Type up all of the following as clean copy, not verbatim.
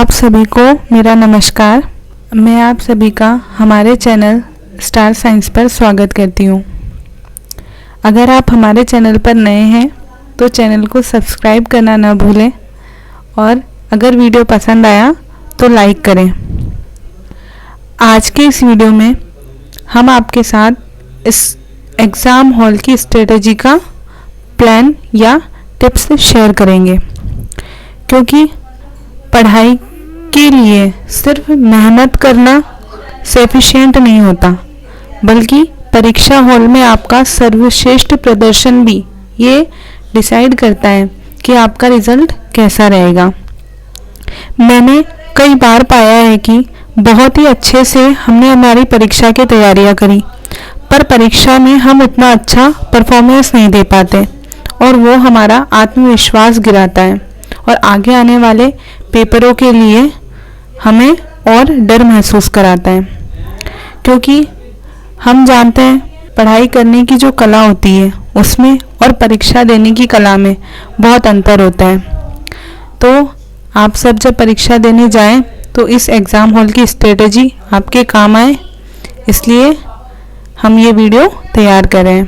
आप सभी को मेरा नमस्कार। मैं आप सभी का हमारे चैनल स्टार साइंस पर स्वागत करती हूँ। अगर आप हमारे चैनल पर नए हैं तो चैनल को सब्सक्राइब करना ना भूलें और अगर वीडियो पसंद आया तो लाइक करें। आज के इस वीडियो में हम आपके साथ इस एग्ज़ाम हॉल की स्ट्रेटजी का प्लान या टिप्स शेयर करेंगे, क्योंकि पढ़ाई के लिए सिर्फ मेहनत करना सफिशिएंट नहीं होता, बल्कि परीक्षा हॉल में आपका सर्वश्रेष्ठ प्रदर्शन भी ये डिसाइड करता है कि आपका रिजल्ट कैसा रहेगा। मैंने कई बार पाया है कि बहुत ही अच्छे से हमने हमारी परीक्षा की तैयारियां करी, पर परीक्षा में हम उतना अच्छा परफॉर्मेंस नहीं दे पाते और वो हमारा आत्मविश्वास गिराता है और आगे आने वाले पेपरों के लिए हमें और डर महसूस कराता है, क्योंकि हम जानते हैं पढ़ाई करने की जो कला होती है उसमें और परीक्षा देने की कला में बहुत अंतर होता है। तो आप सब जब परीक्षा देने जाएं तो इस एग्ज़ाम हॉल की स्ट्रेटजी आपके काम आए, इसलिए हम ये वीडियो तैयार कर रहे हैं।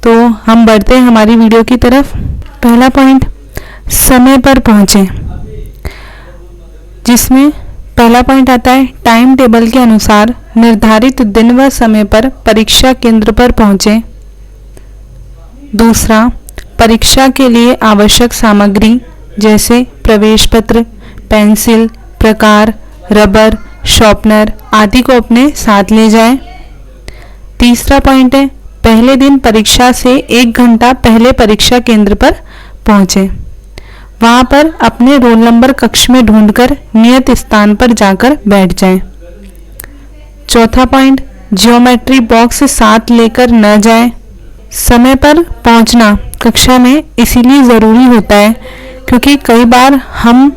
तो हम बढ़ते हैं हमारी वीडियो की तरफ। पहला पॉइंट, समय पर पहुँचें, जिसमें पहला पॉइंट आता है टाइम टेबल के अनुसार निर्धारित दिन व समय पर परीक्षा केंद्र पर पहुँचें। दूसरा, परीक्षा के लिए आवश्यक सामग्री जैसे प्रवेश पत्र, पेंसिल, प्रकार, रबर, शॉर्पनर आदि को अपने साथ ले जाएं। तीसरा पॉइंट है पहले दिन परीक्षा से 1 घंटा पहले परीक्षा केंद्र पर पहुँचें। वहाँ पर अपने रोल नंबर कक्ष में ढूंढकर नियत स्थान पर जाकर बैठ जाएं। चौथा पॉइंट, ज्योमेट्री बॉक्स साथ लेकर न जाएं। समय पर पहुंचना कक्षा में इसीलिए ज़रूरी होता है क्योंकि कई बार हम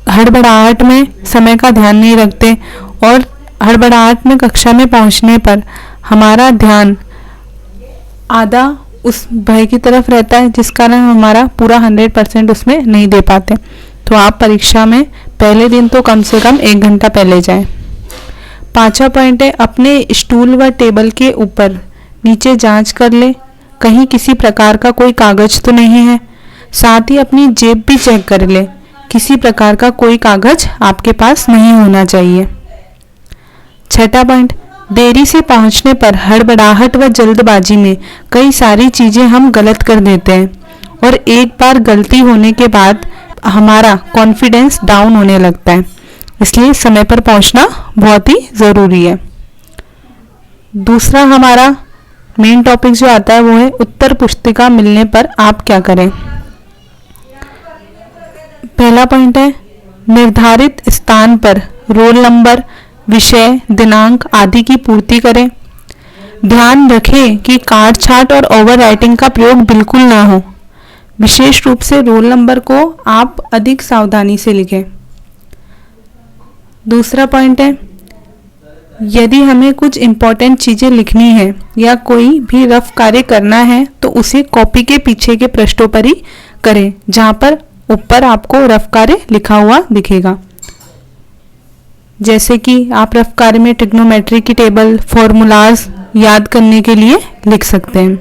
हड़बड़ाहट में समय का ध्यान नहीं रखते और हड़बड़ाहट में कक्षा में पहुंचने पर हमारा ध्यान आधा उस भय की तरफ रहता है, जिस कारण हमारा पूरा 100% उसमें नहीं दे पाते। तो आप परीक्षा में पहले दिन तो कम से कम 1 घंटा पहले जाएं। पांचवा पॉइंट है अपने स्टूल व टेबल के ऊपर नीचे जांच कर ले, कहीं किसी प्रकार का कोई कागज तो नहीं है। साथ ही अपनी जेब भी चेक कर ले, किसी प्रकार का कोई कागज आपके पास नहीं होना चाहिए। छठा पॉइंट, देरी से पहुंचने पर हड़बड़ाहट व जल्दबाजी में कई सारी चीज़ें हम गलत कर देते हैं और एक बार गलती होने के बाद हमारा कॉन्फिडेंस डाउन होने लगता है, इसलिए समय पर पहुंचना बहुत ही ज़रूरी है। दूसरा हमारा मेन टॉपिक जो आता है वो है उत्तर पुस्तिका मिलने पर आप क्या करें। पहला पॉइंट है निर्धारित स्थान पर रोल नंबर, विषय, दिनांक आदि की पूर्ति करें। ध्यान रखें कि काट छांट और ओवर राइटिंग का प्रयोग बिल्कुल ना हो। विशेष रूप से रोल नंबर को आप अधिक सावधानी से लिखें। दूसरा पॉइंट है यदि हमें कुछ इम्पोर्टेंट चीज़ें लिखनी है या कोई भी रफ कार्य करना है तो उसे कॉपी के पीछे के पृष्ठों पर ही करें, जहाँ पर ऊपर आपको रफ कार्य लिखा हुआ दिखेगा। जैसे कि आप रफ कार्य में ट्रिग्नोमेट्री की टेबल, फॉर्मूलाज याद करने के लिए लिख सकते हैं।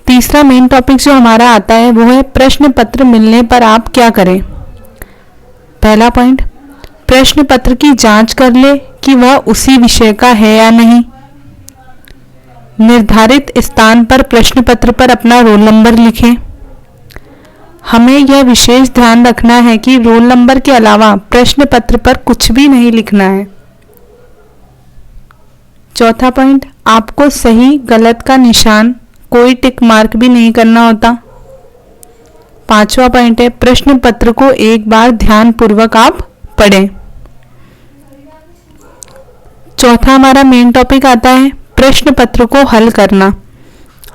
तीसरा मेन टॉपिक जो हमारा आता है वो है प्रश्न पत्र मिलने पर आप क्या करें। पहला पॉइंट, प्रश्न पत्र की जांच कर ले कि वह उसी विषय का है या नहीं। निर्धारित स्थान पर प्रश्न पत्र पर अपना रोल नंबर लिखें। हमें यह विशेष ध्यान रखना है कि रोल नंबर के अलावा प्रश्न पत्र पर कुछ भी नहीं लिखना है। चौथा पॉइंट, आपको सही गलत का निशान, कोई टिक मार्क भी नहीं करना होता। पांचवा पॉइंट है प्रश्न पत्र को एक बार ध्यान पूर्वक आप पढ़ें। चौथा हमारा मेन टॉपिक आता है प्रश्न पत्र को हल करना।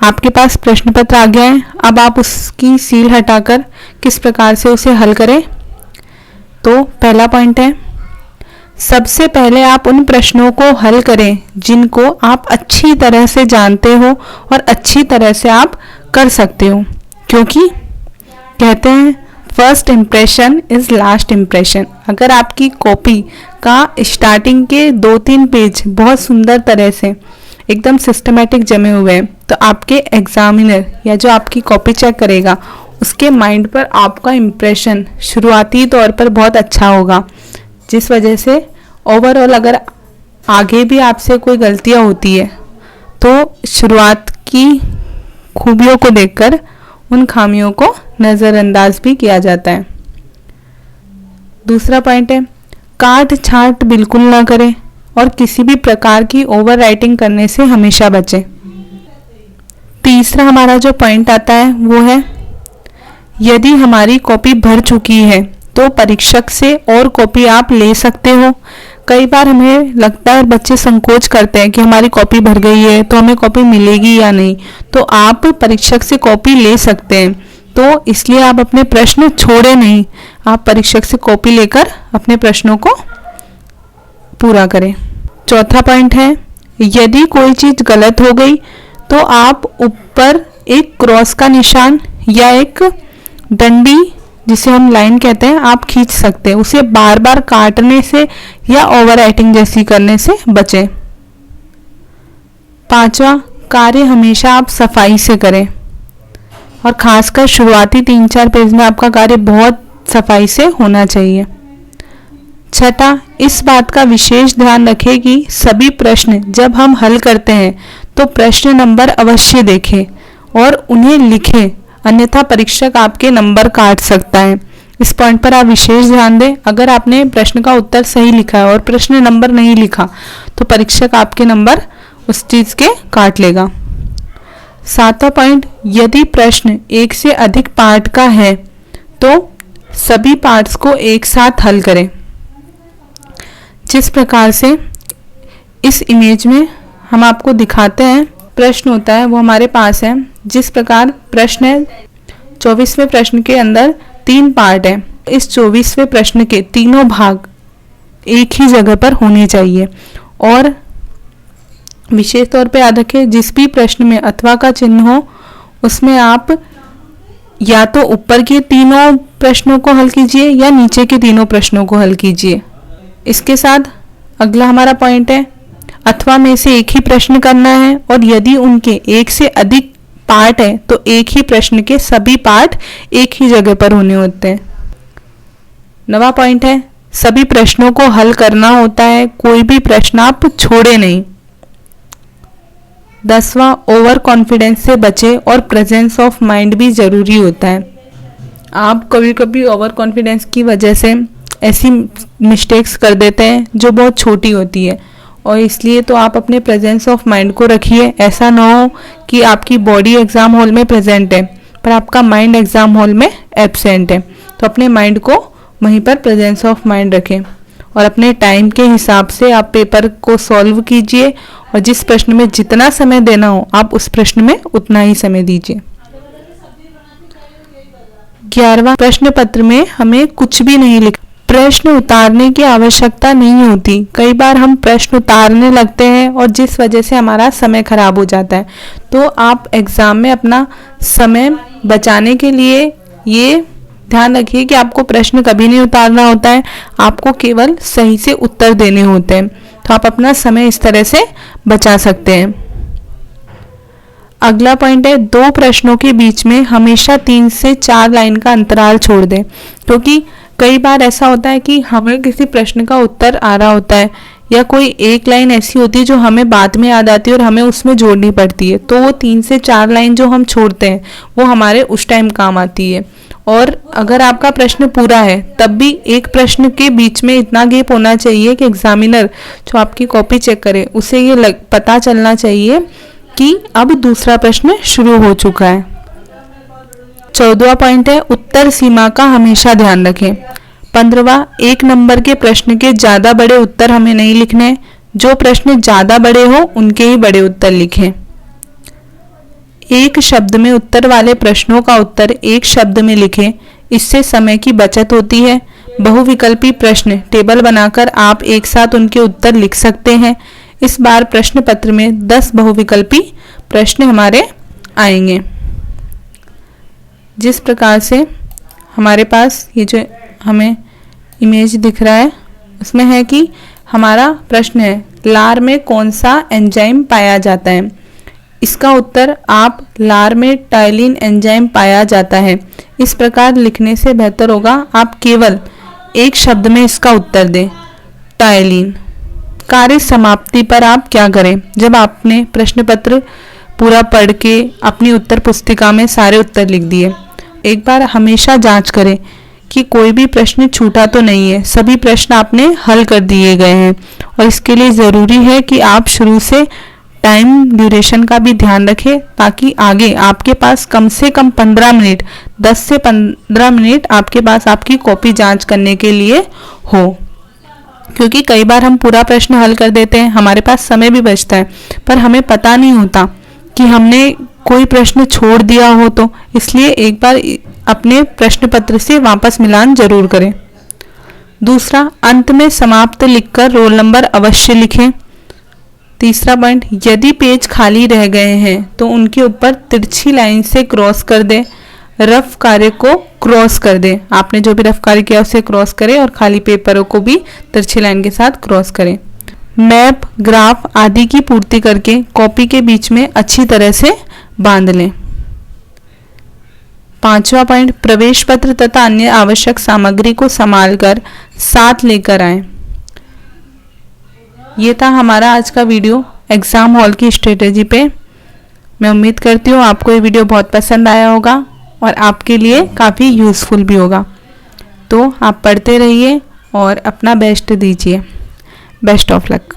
आपके पास प्रश्न पत्र आ गया है, अब आप उसकी सील हटाकर किस प्रकार से उसे हल करें। तो पहला पॉइंट है सबसे पहले आप उन प्रश्नों को हल करें जिनको आप अच्छी तरह से जानते हो और अच्छी तरह से आप कर सकते हो, क्योंकि कहते हैं first impression is last impression. अगर आपकी कॉपी का स्टार्टिंग के 2-3 पेज बहुत सुंदर तरह से एकदम सिस्टमेटिक जमे हुए हैं तो आपके एग्जामिनर या जो आपकी कॉपी चेक करेगा उसके माइंड पर आपका इम्प्रेशन शुरुआती तौर पर बहुत अच्छा होगा, जिस वजह से ओवरऑल अगर आगे भी आपसे कोई गलतियां होती है तो शुरुआत की खूबियों को देखकर उन खामियों को नज़रअंदाज भी किया जाता है। दूसरा पॉइंट है, काट छांट बिल्कुल ना करें और किसी भी प्रकार की ओवर राइटिंग करने से हमेशा बचें। तीसरा हमारा जो पॉइंट आता है वो है, यदि हमारी कॉपी भर चुकी है तो परीक्षक से और कॉपी आप ले सकते हो। कई बार हमें लगता है बच्चे संकोच करते हैं कि हमारी कॉपी भर गई है तो हमें कॉपी मिलेगी या नहीं, तो आप परीक्षक से कॉपी ले सकते हैं। तो इसलिए आप अपने प्रश्न छोड़े नहीं, आप परीक्षक से कॉपी लेकर अपने प्रश्नों को पूरा करें। चौथा पॉइंट है, यदि कोई चीज़ गलत हो गई तो आप ऊपर एक क्रॉस का निशान या एक डंडी जिसे हम लाइन कहते हैं आप खींच सकते हैं। उसे बार बार काटने से या ओवर राइटिंग जैसी करने से बचें। पांचवा, कार्य हमेशा आप सफाई से करें और खासकर शुरुआती 3-4 पेज में आपका कार्य बहुत सफाई से होना चाहिए। छठा, इस बात का विशेष ध्यान रखें कि सभी प्रश्न जब हम हल करते हैं तो प्रश्न नंबर अवश्य देखें और उन्हें लिखें, अन्यथा परीक्षक आपके नंबर काट सकता है। इस पॉइंट पर आप विशेष ध्यान दें। अगर आपने प्रश्न का उत्तर सही लिखा है और प्रश्न नंबर नहीं लिखा तो परीक्षक आपके नंबर उस चीज के काट लेगा। सातवां पॉइंट, यदि प्रश्न एक से अधिक पार्ट का है तो सभी पार्ट्स को एक साथ हल करें। जिस प्रकार से इस इमेज में हम आपको दिखाते हैं प्रश्न होता है वो हमारे पास है। जिस प्रकार प्रश्न है 24वें प्रश्न के अंदर 3 पार्ट है। इस 24वें प्रश्न के तीनों भाग एक ही जगह पर होने चाहिए और विशेष तौर पे याद रखें जिस भी प्रश्न में अथवा का चिन्ह हो उसमें आप या तो ऊपर के तीनों प्रश्नों को हल कीजिए या नीचे के तीनों प्रश्नों को हल कीजिए। इसके साथ अगला हमारा पॉइंट है, अथवा में से एक ही प्रश्न करना है और यदि उनके एक से अधिक पार्ट है तो एक ही प्रश्न के सभी पार्ट एक ही जगह पर होने होते हैं। 9वां पॉइंट है, सभी प्रश्नों को हल करना होता है, कोई भी प्रश्न आप छोड़े नहीं। 10वां, ओवर कॉन्फिडेंस से बचे और प्रेजेंस ऑफ माइंड भी जरूरी होता है। आप कभी कभी ओवर कॉन्फिडेंस की वजह से ऐसी मिस्टेक्स कर देते हैं जो बहुत छोटी होती है और इसलिए तो आप अपने प्रेजेंस ऑफ माइंड को रखिए। ऐसा ना हो कि आपकी बॉडी एग्जाम हॉल में प्रेजेंट है पर आपका माइंड एग्जाम हॉल में एब्सेंट है। तो अपने माइंड को वहीं पर प्रेजेंस ऑफ माइंड रखें और अपने टाइम के हिसाब से आप पेपर को सॉल्व कीजिए और जिस प्रश्न में जितना समय देना हो आप उस प्रश्न में उतना ही समय दीजिए। 11वां, प्रश्न पत्र में हमें कुछ भी नहीं लिखना, प्रश्न उतारने की आवश्यकता नहीं होती। कई बार हम प्रश्न उतारने लगते हैं और जिस वजह से हमारा समय खराब हो जाता है। तो आप एग्जाम में अपना समय बचाने के लिए ये ध्यान रखिए कि आपको प्रश्न कभी नहीं उतारना होता है, आपको केवल सही से उत्तर देने होते हैं। तो आप अपना समय इस तरह से बचा सकते हैं। अगला पॉइंट है, 2 प्रश्नों के बीच में हमेशा 3 से 4 लाइन का अंतराल छोड़ दें, क्योंकि कई बार ऐसा होता है कि हमें किसी प्रश्न का उत्तर आ रहा होता है या कोई एक लाइन ऐसी होती है जो हमें बाद में याद आती है और hमें उसमें जोड़नी पड़ती है। तो वो 3 से 4 लाइन जो हम छोड़ते हैं वो हमारे उस टाइम काम आती है। और अगर आपका प्रश्न पूरा है तब भी एक प्रश्न के बीच में इतना गैप होना चाहिए कि एग्जामिनर जो आपकी कॉपी चेक करे उसे ये पता चलना चाहिए कि अब दूसरा प्रश्न शुरू हो चुका है। 14वां पॉइंट है, उत्तर सीमा का हमेशा ध्यान रखें। 15वां, 1 नंबर के प्रश्न के ज़्यादा बड़े उत्तर हमें नहीं लिखने, जो प्रश्न ज़्यादा बड़े हो उनके ही बड़े उत्तर लिखें। एक शब्द में उत्तर वाले प्रश्नों का उत्तर एक शब्द में लिखें, इससे समय की बचत होती है। बहुविकल्पी प्रश्न टेबल बनाकर आप एक साथ उनके उत्तर लिख सकते हैं। इस बार प्रश्न पत्र में 10 बहुविकल्पी प्रश्न हमारे आएंगे। जिस प्रकार से हमारे पास ये जो हमें इमेज दिख रहा है उसमें है कि हमारा प्रश्न है लार में कौन सा एंजाइम पाया जाता है। इसका उत्तर आप लार में टाइलिन एंजाइम पाया जाता है। इस प्रकार लिखने से बेहतर होगा आप केवल एक शब्द में इसका उत्तर दें, टाइलिन। कार्य समाप्ति पर आप क्या करें? जब आपने प्रश्न पत्र पूरा पढ़ के अपनी उत्तर पुस्तिका में सारे उत्तर लिख दिए, एक बार हमेशा जांच करें कि कोई भी प्रश्न छूटा तो नहीं है, सभी प्रश्न आपने हल कर दिए गए हैं। और इसके लिए ज़रूरी है कि आप शुरू से टाइम ड्यूरेशन का भी ध्यान रखें ताकि आगे आपके पास कम से कम 15 मिनट 10 से 15 मिनट आपके पास आपकी कॉपी जांच करने के लिए हो। क्योंकि कई बार हम पूरा प्रश्न हल कर देते हैं, हमारे पास समय भी बचता है, पर हमें पता नहीं होता कि हमने कोई प्रश्न छोड़ दिया हो, तो इसलिए एक बार अपने प्रश्न पत्र से वापस मिलान जरूर करें। दूसरा, अंत में समाप्त लिखकर रोल नंबर अवश्य लिखें। तीसरा पॉइंट, यदि पेज खाली रह गए हैं तो उनके ऊपर तिरछी लाइन से क्रॉस कर दें, रफ कार्य को क्रॉस कर दें। आपने जो भी रफ कार्य किया उसे क्रॉस करें और खाली पेपरों को भी तिरछी लाइन के साथ क्रॉस करें। मैप, ग्राफ आदि की पूर्ति करके कॉपी के बीच में अच्छी तरह से बांध लें। पांचवा पॉइंट, प्रवेश पत्र तथा अन्य आवश्यक सामग्री को संभालकर साथ लेकर आएं। ये था हमारा आज का वीडियो एग्जाम हॉल की स्ट्रेटेजी पे। मैं उम्मीद करती हूँ आपको ये वीडियो बहुत पसंद आया होगा और आपके लिए काफ़ी यूज़फुल भी होगा। तो आप पढ़ते रहिए और अपना बेस्ट दीजिए। Best of luck.